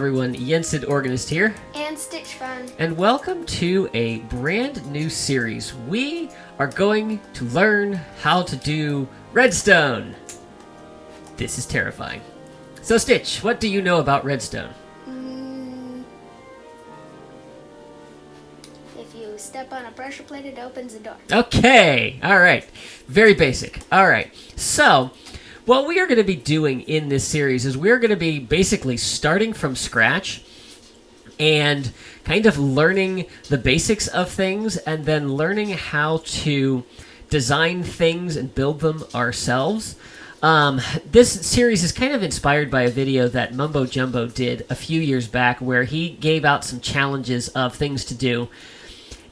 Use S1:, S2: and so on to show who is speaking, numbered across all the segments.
S1: everyone, Yensid Organist here.
S2: And Stitch Fun.
S1: And welcome to a brand new series. We are going to learn how to do Redstone. This is terrifying. So Stitch, what do you know about Redstone?
S2: If you step on a pressure plate, it opens a door.
S1: Okay, alright. Very basic. Alright, so what we are going to be doing in this series is we're going to be basically starting from scratch and kind of learning the basics of things and then learning how to design things and build them ourselves. This series is kind of inspired by a video that Mumbo Jumbo did a few years back where he gave out some challenges of things to do.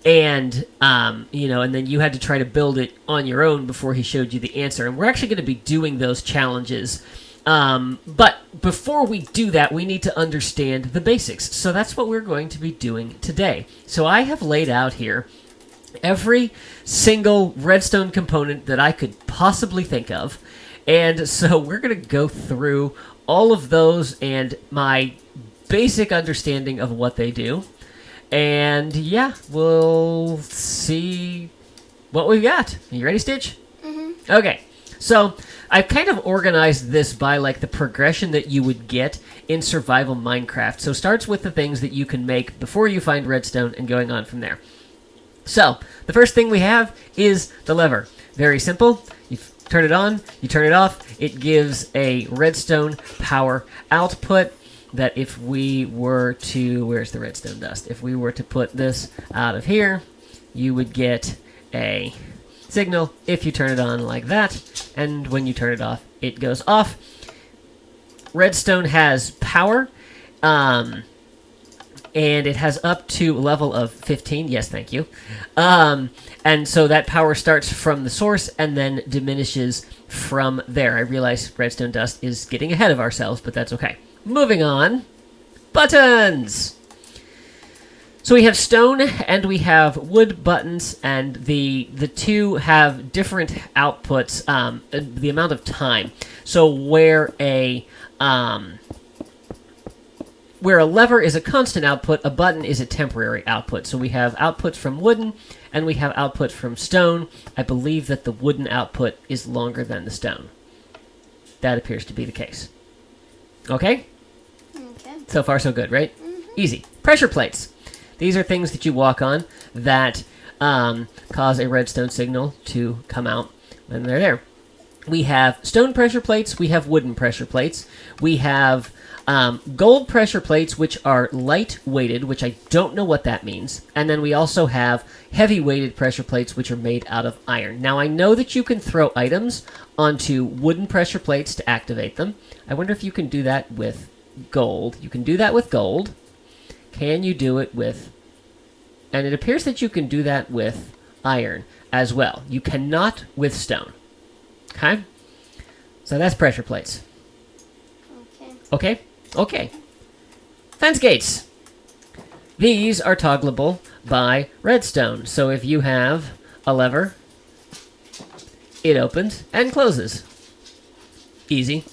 S1: And, and then you had to try to build it on your own before he showed you the answer. And we're actually going to be doing those challenges. But before we do that, we need to understand the basics. So that's what we're going to be doing today. So I have laid out here every single redstone component that I could possibly think of. And so we're going to go through all of those and my basic understanding of what they do. And yeah, we'll see what we've got. Are you ready, Stitch?
S2: Mm-hmm.
S1: Okay, so I've kind of organized this by like the progression that you would get in survival Minecraft. So it starts with the things that you can make before you find redstone and going on from there. So the first thing we have is the lever. Very simple. You turn it on, you turn it off. It gives a redstone power output. That if we were to, where's the redstone dust? If we were to put this out of here, you would get a signal if you turn it on like that, and when you turn it off, it goes off. Redstone has power, and it has up to a level of 15. Yes, thank you. And so that power starts from the source and then diminishes from there. I realize redstone dust is getting ahead of ourselves, but that's okay. Moving on, buttons! So we have stone and we have wood buttons, and the two have different outputs, the amount of time. So where a lever is a constant output, a button is a temporary output. So we have outputs from wooden and we have output from stone. I believe that the wooden output is longer than the stone. That appears to be the case. Okay?
S2: Okay.
S1: So far, so good, right?
S2: Mm-hmm.
S1: Easy. Pressure plates. These are things that you walk on that cause a redstone signal to come out when they're there. We have stone pressure plates. We have wooden pressure plates. We have gold pressure plates, which are light-weighted, which I don't know what that means. And then we also have heavy-weighted pressure plates, which are made out of iron. Now, I know that you can throw items onto wooden pressure plates to activate them. I wonder if you can do that with gold. You can do that with gold. Can you do it with... And it appears that you can do that with iron as well. You cannot with stone. Okay? So that's pressure plates.
S2: Okay.
S1: Okay? Okay. Fence gates. These are toggleable by redstone. So if you have a lever, it opens and closes. Easy.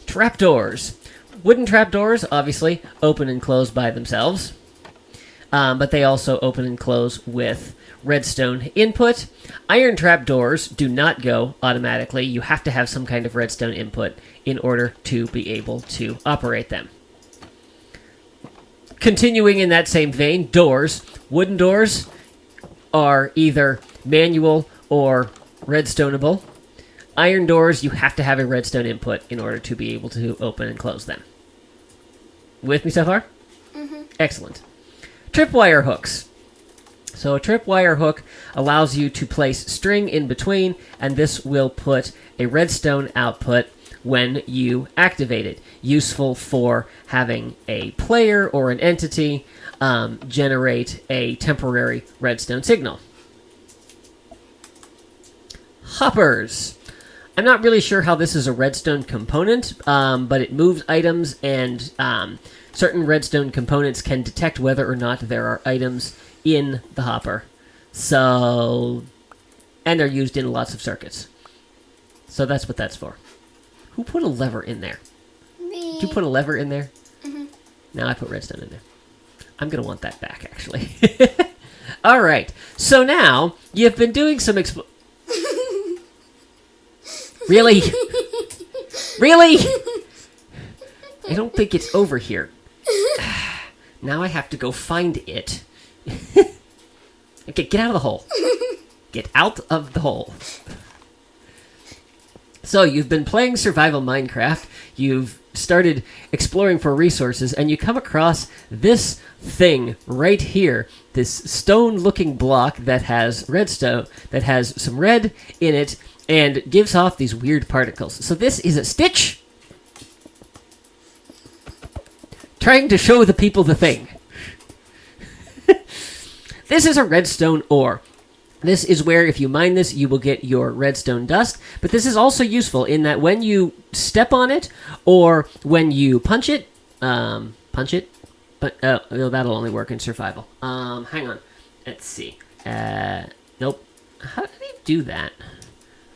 S1: Trapdoors. Wooden trapdoors, obviously, open and close by themselves. But they also open and close with redstone input. Iron trapdoors do not go automatically. You have to have some kind of redstone input in order to be able to operate them. Continuing in that same vein, doors. Wooden doors are either manual or redstoneable. Iron doors, you have to have a redstone input in order to be able to open and close them. With me so far?
S2: Mm-hmm.
S1: Excellent. Tripwire hooks. So a tripwire hook allows you to place string in between, and this will put a redstone output when you activate it. Useful for having a player or an entity generate a temporary redstone signal. Hoppers. I'm not really sure how this is a redstone component, but it moves items, and certain redstone components can detect whether or not there are items in the hopper. So, and they're used in lots of circuits. So that's what that's for. Who put a lever in there?
S2: Me.
S1: Did you put a lever in there?
S2: Mm-hmm.
S1: Now I put redstone in there. I'm going to want that back, actually. All right. So now you've been doing some Really? Really? I don't think it's over here. Now I have to go find it. Okay, get out of the hole. Get out of the hole. So, you've been playing survival Minecraft, you've started exploring for resources, and you come across this thing right here, this stone-looking block that has redstone, that has some red in it, and gives off these weird particles. So this is a Stitch trying to show the people the thing. This is a redstone ore. This is where, if you mine this, you will get your redstone dust. But this is also useful in that when you step on it, or when you punch it, but that'll only work in survival. Hang on, let's see. Nope. How do you do that?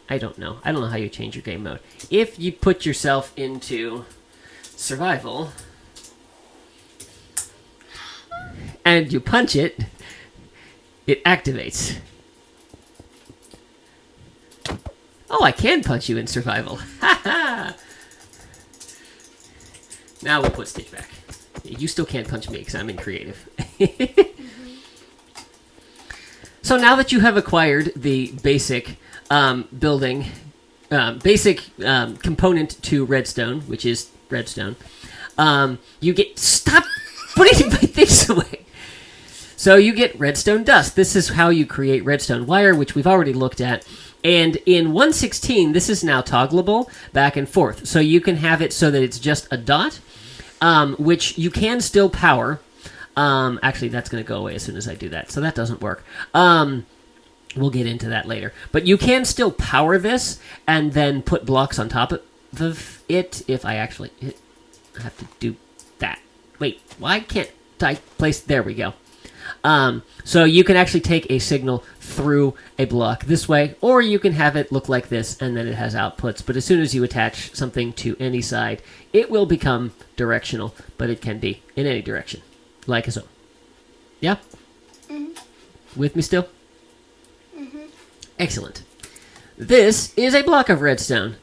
S1: I don't know. I don't know how you change your game mode. If you put yourself into survival and you punch it, it activates. Oh, I can punch you in survival. Ha ha! Now we'll put Stitch back. You still can't punch me because I'm in creative. So now that you have acquired the basic component to redstone, which is redstone, you get... Stop putting my things away! So you get redstone dust. This is how you create redstone wire, which we've already looked at. And in 1.16, this is now toggleable back and forth. So you can have it so that it's just a dot, which you can still power. Actually, that's going to go away as soon as I do that. So that doesn't work. We'll get into that later. But you can still power this and then put blocks on top of it if I actually... I have to do that. Wait, why can't I place... There we go. So you can actually take a signal through a block this way, or you can have it look like this, and then it has outputs. But as soon as you attach something to any side, it will become directional, but it can be in any direction, like so. Yeah? Mm-hmm. With me still? Mm-hmm. Excellent. This is a block of redstone.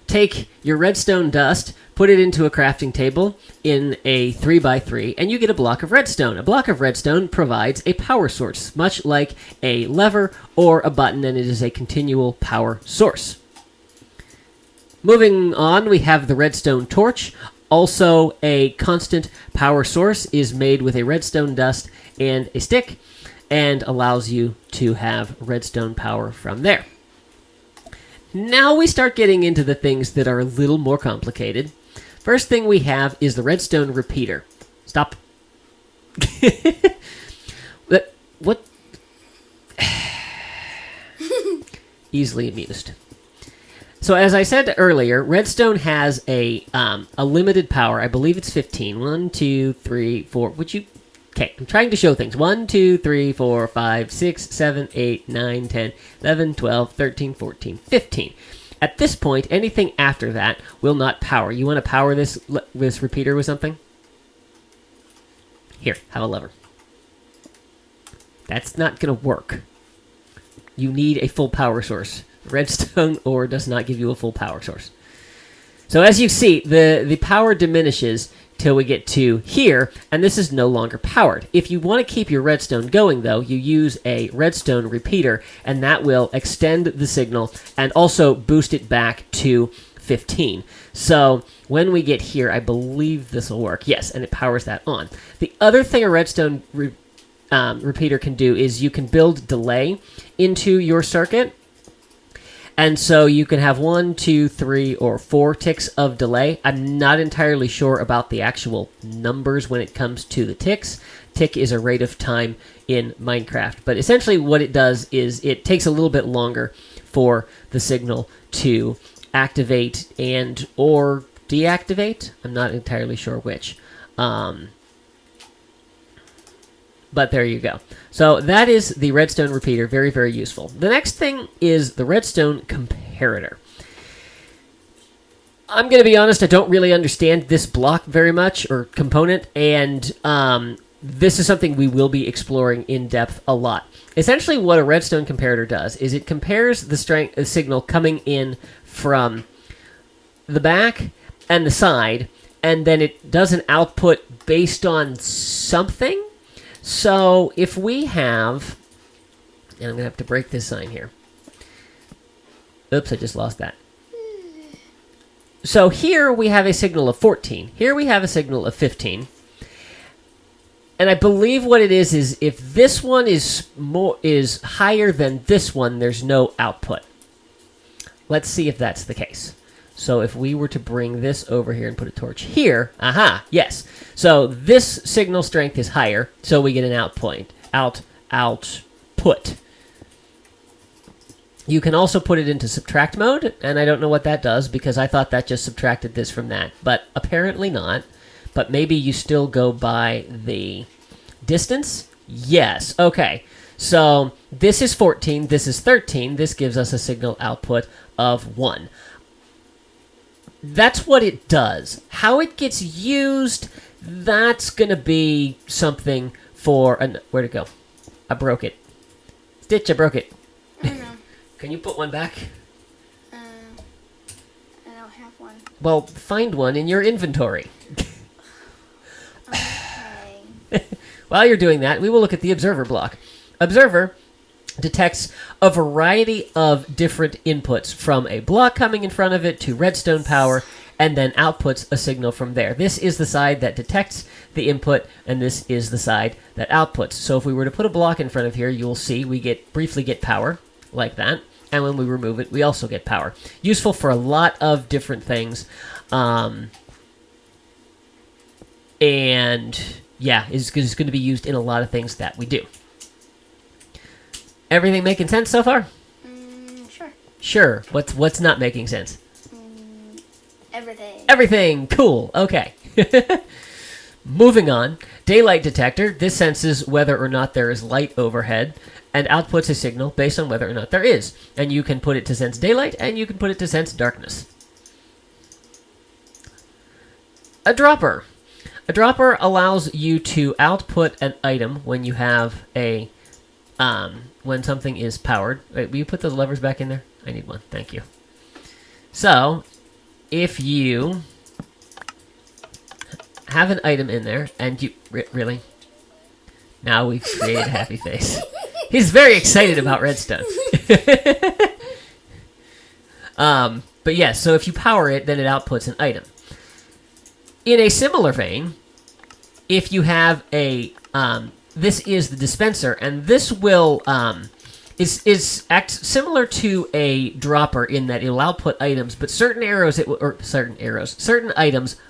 S1: Take your redstone dust, put it into a crafting table in a 3x3, and you get a block of redstone. A block of redstone provides a power source, much like a lever or a button, and it is a continual power source. Moving on, we have the redstone torch. Also, a constant power source is made with a redstone dust and a stick, and allows you to have redstone power from there. Now we start getting into the things that are a little more complicated. First thing we have is the redstone repeater. Stop. What? Easily amused. So as I said earlier, redstone has a limited power. I believe it's 15. 1, 2, 3, 4. Would you... Okay, I'm trying to show things. 1, 2, 3, 4, 5, 6, 7, 8, 9, 10, 11, 12, 13, 14, 15. At this point, anything after that will not power. You want to power this repeater with something? Here, have a lever. That's not going to work. You need a full power source. Redstone ore does not give you a full power source. So as you see, the power diminishes till we get to here, and this is no longer powered. If you want to keep your redstone going, though, you use a redstone repeater, and that will extend the signal and also boost it back to 15. So when we get here, I believe this will work. Yes, and it powers that on. The other thing a redstone repeater can do is you can build delay into your circuit. And so you can have 1, 2, 3, or 4 ticks of delay. I'm not entirely sure about the actual numbers when it comes to the ticks. Tick is a rate of time in Minecraft. But essentially what it does is it takes a little bit longer for the signal to activate and or deactivate. I'm not entirely sure which. But there you go. So that is the redstone repeater. Very, very useful. The next thing is the redstone comparator. I'm going to be honest, I don't really understand this block very much, or component, and this is something we will be exploring in depth a lot. Essentially, what a redstone comparator does is it compares the strength signal coming in from the back and the side, and then it does an output based on something. So if we have, and I'm going to have to break this sign here. Oops, I just lost that. So here we have a signal of 14. Here we have a signal of 15. And I believe what it is if this one is higher than this one, there's no output. Let's see if that's the case. So if we were to bring this over here and put a torch here, aha, yes. So this signal strength is higher, so we get an output. You can also put it into subtract mode, and I don't know what that does because I thought that just subtracted this from that, but apparently not. But maybe you still go by the distance? Yes, okay. So this is 14, this is 13, this gives us a signal output of 1. That's what it does. How it gets used, that's going to be something for... where'd it go? I broke it. Stitch, I broke it.
S2: I don't know.
S1: Can you put one back?
S2: I don't have one.
S1: Well, find one in your inventory.
S2: Okay.
S1: While you're doing that, we will look at the observer block. Observer detects a variety of different inputs from a block coming in front of it to redstone power, and then outputs a signal from there. This is the side that detects the input, and this is the side that outputs. So if we were to put a block in front of here, you'll see we briefly get power, like that. And when we remove it, we also get power. Useful for a lot of different things. And yeah, is going to be used in a lot of things that we do. Everything making sense so far?
S2: Sure.
S1: Sure. What's not making sense?
S2: Everything.
S1: Everything. Cool. Okay. Moving on. Daylight detector. This senses whether or not there is light overhead and outputs a signal based on whether or not there is. And you can put it to sense daylight, and you can put it to sense darkness. A dropper. A dropper allows you to output an item when you have a... when something is powered. Wait, will you put the levers back in there? I need one. Thank you. So, if you have an item in there, and you... really? Now we've created a happy face. He's very excited about redstone. But yes, so if you power it, then it outputs an item. In a similar vein, if you have a... this is the dispenser, and this will... is act similar to a dropper in that it'll output items, but certain items,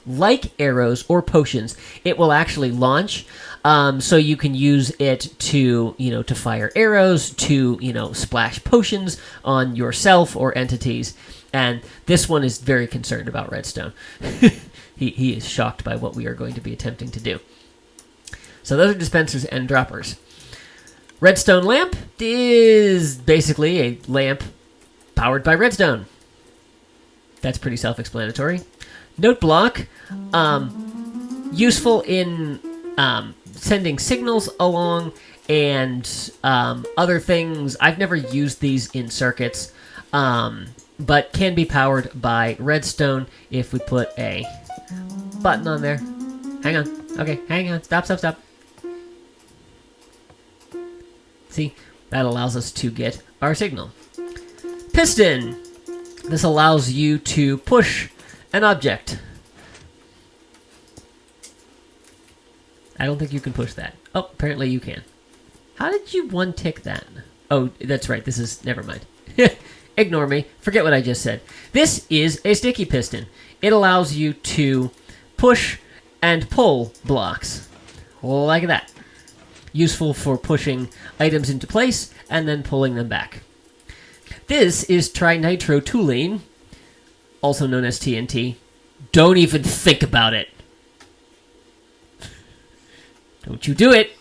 S1: like arrows or potions, it will actually launch. So you can use it to, to fire arrows, to, splash potions on yourself or entities. And this one is very concerned about redstone. He is shocked by what we are going to be attempting to do. So those are dispensers and droppers. Redstone lamp is basically a lamp powered by redstone. That's pretty self-explanatory. Note block, useful in sending signals along and other things. I've never used these in circuits, but can be powered by redstone if we put a button on there. Hang on. Okay, hang on. Stop. See, that allows us to get our signal. Piston. This allows you to push an object. I don't think you can push that. Oh, apparently you can. How did you one-tick that? Oh, that's right. This is... never mind. Ignore me. Forget what I just said. This is a sticky piston. It allows you to push and pull blocks. Like that. Useful for pushing items into place and then pulling them back. This is trinitrotoluene, also known as TNT. Don't even think about it. Don't you do it.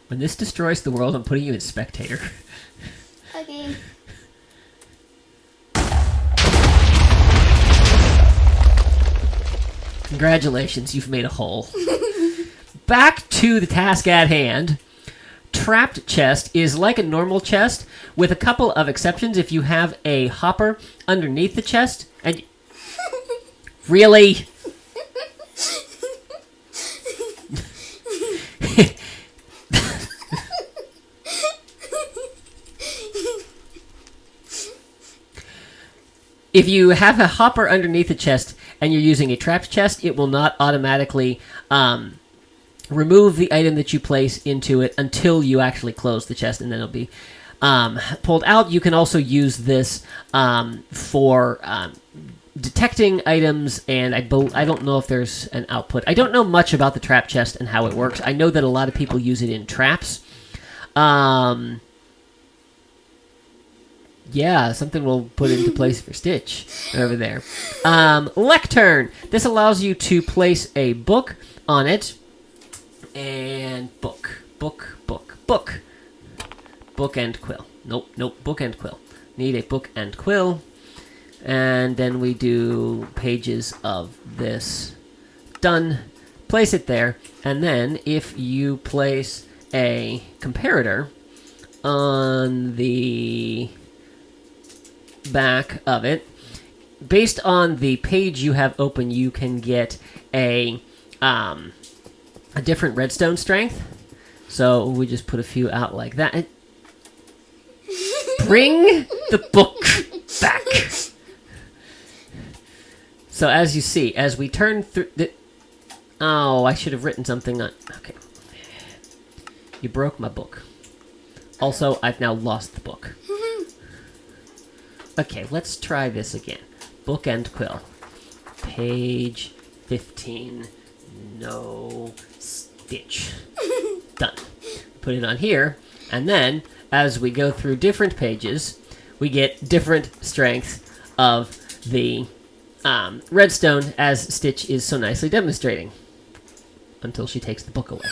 S1: When this destroys the world, I'm putting you in spectator.
S2: Okay.
S1: Congratulations, you've made a hole. Back to the task at hand. Trapped chest is like a normal chest, with a couple of exceptions. If you have a hopper underneath the chest, and... Really? If you have a hopper underneath the chest and you're using a trapped chest, it will not automatically remove the item that you place into it until you actually close the chest, and then it'll be pulled out. You can also use this for detecting items, and I don't know if there's an output. I don't know much about the trap chest and how it works. I know that a lot of people use it in traps. Yeah, something we'll put into place for Stitch over there. Lectern. This allows you to place a book on it. And book and quill. Nope, book and quill. Need a book and quill. And then we do pages of this. Done. Place it there. And then if you place a comparator on the back of it, based on the page you have open, you can get a different redstone strength. So we just put a few out like that. Bring the book back. So as you see, as we turn through the... Oh, I should have written something on... Okay. You broke my book. Also, I've now lost the book. Okay, let's try this again. Book and quill. Page 15. No Stitch. Done. Put it on here, and then, as we go through different pages, we get different strengths of the redstone, as Stitch is so nicely demonstrating. Until she takes the book away.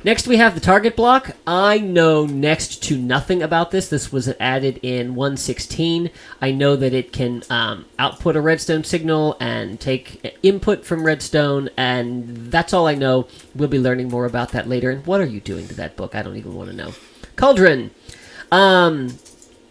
S1: Next, we have the target block. I know next to nothing about this. This was added in 1.16. I know that it can output a redstone signal and take input from redstone, and that's all I know. We'll be learning more about that later. And what are you doing to that book? I don't even want to know. Cauldron.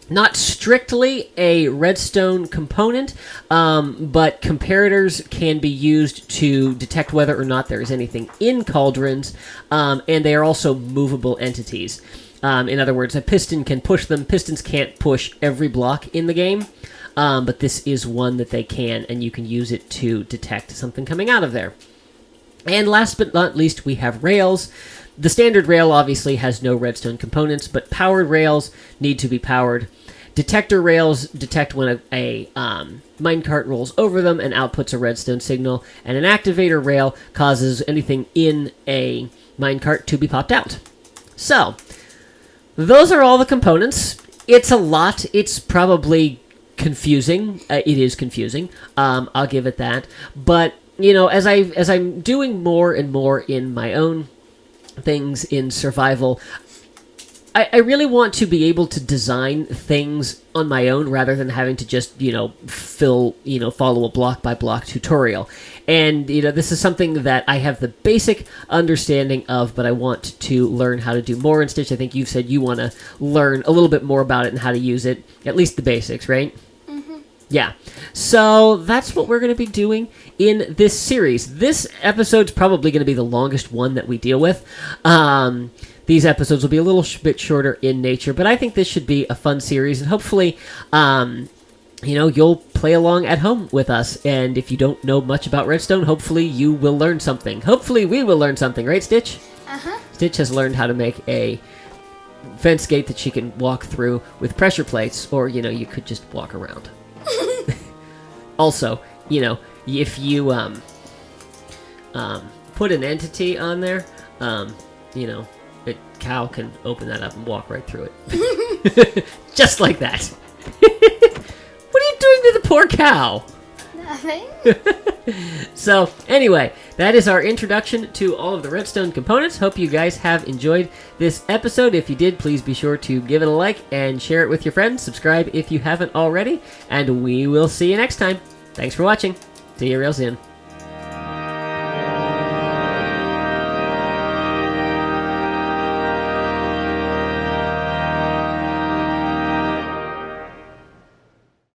S1: Not strictly a redstone component, but comparators can be used to detect whether or not there is anything in cauldrons, and they are also movable entities. In other words, a piston can push them. Pistons can't push every block in the game, but this is one that they can, and you can use it to detect something coming out of there. And last but not least, we have rails. The standard rail obviously has no redstone components, but powered rails need to be powered. Detector rails detect when a minecart rolls over them and outputs a redstone signal, and an activator rail causes anything in a minecart to be popped out. So, those are all the components. It's a lot. It's probably confusing. It is confusing. I'll give it that. But, you know, as I'm doing more and more in my own things in survival, I really want to be able to design things on my own rather than having to just, follow a block-by-block tutorial. And, this is something that I have the basic understanding of, but I want to learn how to do more in Stitch. I think you've said you want to learn a little bit more about it and how to use it, at least the basics, right?
S2: Mm-hmm.
S1: Yeah. So that's what we're going to be doing in this series. This episode's probably going to be the longest one that we deal with. These episodes will be a little bit shorter in nature, but I think this should be a fun series, and hopefully, you'll play along at home with us. And if you don't know much about Redstone, hopefully you will learn something. Hopefully we will learn something, right, Stitch?
S2: Uh-huh.
S1: Stitch has learned how to make a fence gate that she can walk through with pressure plates, or, you could just walk around. Also, if you put an entity on there, a cow can open that up and walk right through it. Just like that. What are you doing to the poor cow?
S2: Nothing.
S1: So, anyway, that is our introduction to all of the redstone components. Hope you guys have enjoyed this episode. If you did, please be sure to give it a like and share it with your friends. Subscribe if you haven't already, and we will see you next time. Thanks for watching. See you real soon.